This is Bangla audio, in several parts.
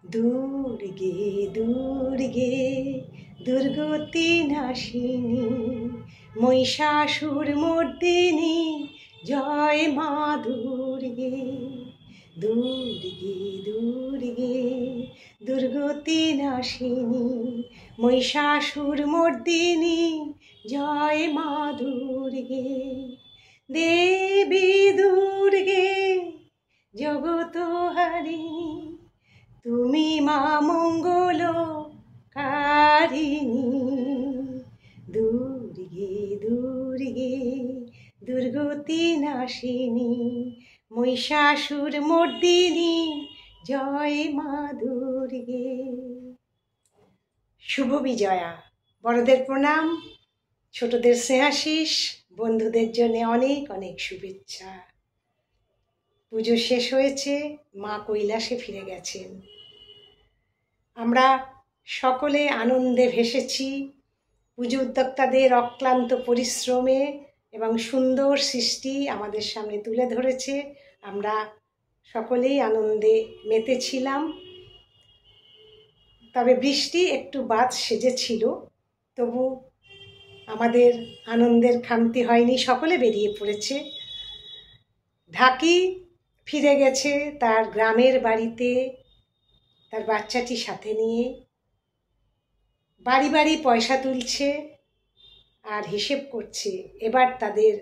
দুর্গে দুর্গে দুর্গতি নাশিনী মহিষাসুর মর্দিনী জয় মা দুর্গে। দুর্গে দুর্গে দুর্গতি নাশিনী মহিষাসুর মর্দিনী জয় মা দুর্গে। দেবী দুর্গে জগতহারিণী তুমি মা মঙ্গলকারিণী। দুর্গে দুর্গে দুর্গতি নাশিনী মহিষাসুর মর্দিনী জয় মা দুর্গে। শুভ বিজয়া। বড়দের প্রণাম, ছোটদের স্নেহাশিস, বন্ধুদের জন্য অনেক অনেক শুভেচ্ছা। পুজো শেষ হয়েছে, মা কৈলাসে ফিরে গেছেন। আমরা সকলে আনন্দে ভেসেছি। পুজো উদ্যোক্তাদের অক্লান্ত পরিশ্রমে এবং সুন্দর সৃষ্টি আমাদের সামনে তুলে ধরেছে। আমরা সকলেই আনন্দে মেতেছিলাম। তবে বৃষ্টি একটু বাদ সেজেছিল, তবু আমাদের আনন্দের খামতি হয়নি, সকলে বেরিয়ে পড়েছে। ঢাকি ফিরে গেছে তার গ্রামের বাড়িতে তার বাচ্চাটি সাথে নিয়ে। বাড়ি বাড়ি পয়সা তুলছে আর হিসেব করছে, এবার তাদের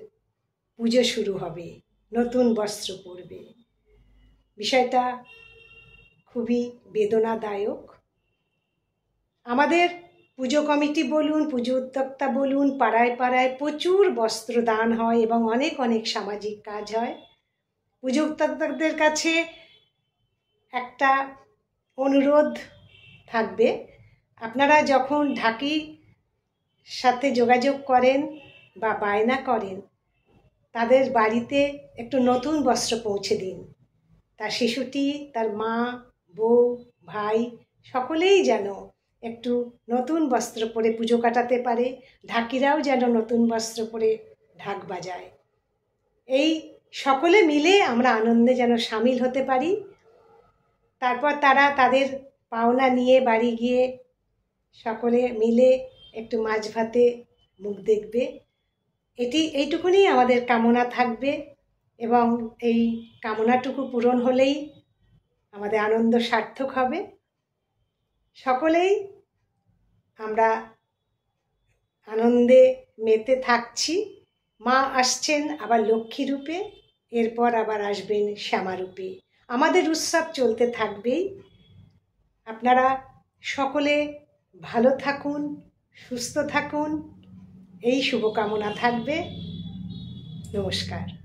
পুজো শুরু হবে, নতুন বস্ত্র পরবে। বিষয়টা খুবই বেদনাদায়ক। আমাদের পুজো কমিটি বলুন, পুজো উদ্যোক্তা বলুন, পাড়ায় পাড়ায় প্রচুর বস্ত্র দান হয় এবং অনেক অনেক সামাজিক কাজ হয়। পুজো উদ্যোক্তাদের কাছে একটা অনুরোধ থাকবে, আপনারা যখন ঢাকির সাথে যোগাযোগ করেন বা বায়না করেন, তাদের বাড়িতে একটু নতুন বস্ত্র পৌঁছে দিন। তার শিশুটি, তার মা, বউ, ভাই সকলেই যেন একটু নতুন বস্ত্র পরে পুজো কাটাতে পারে। ঢাকিরাও যেন নতুন বস্ত্র পরে ঢাক বাজায়। এই সকলে মিলে আমরা আনন্দে যেন সামিল হতে পারি। তারপর তারা তাদের পাওনা নিয়ে বাড়ি গিয়ে সকলে মিলে একটু মাছ ভাতে মুখ দেখবে। এইটুকুনি আমাদের কামনা থাকবে এবং এই কামনাটুকু পূরণ হলেই আমাদের আনন্দ সার্থক হবে। সকলেই আমরা আনন্দে মেতে থাকছি। মা আসছেন আবার লক্ষ্মী রূপে, এরপর আবার আসবেন শ্যামা রূপে। আমাদের উৎসব চলতে থাকবেই। আপনারা সকলে ভালো থাকুন, সুস্থ থাকুন, এই শুভকামনা থাকবে। নমস্কার।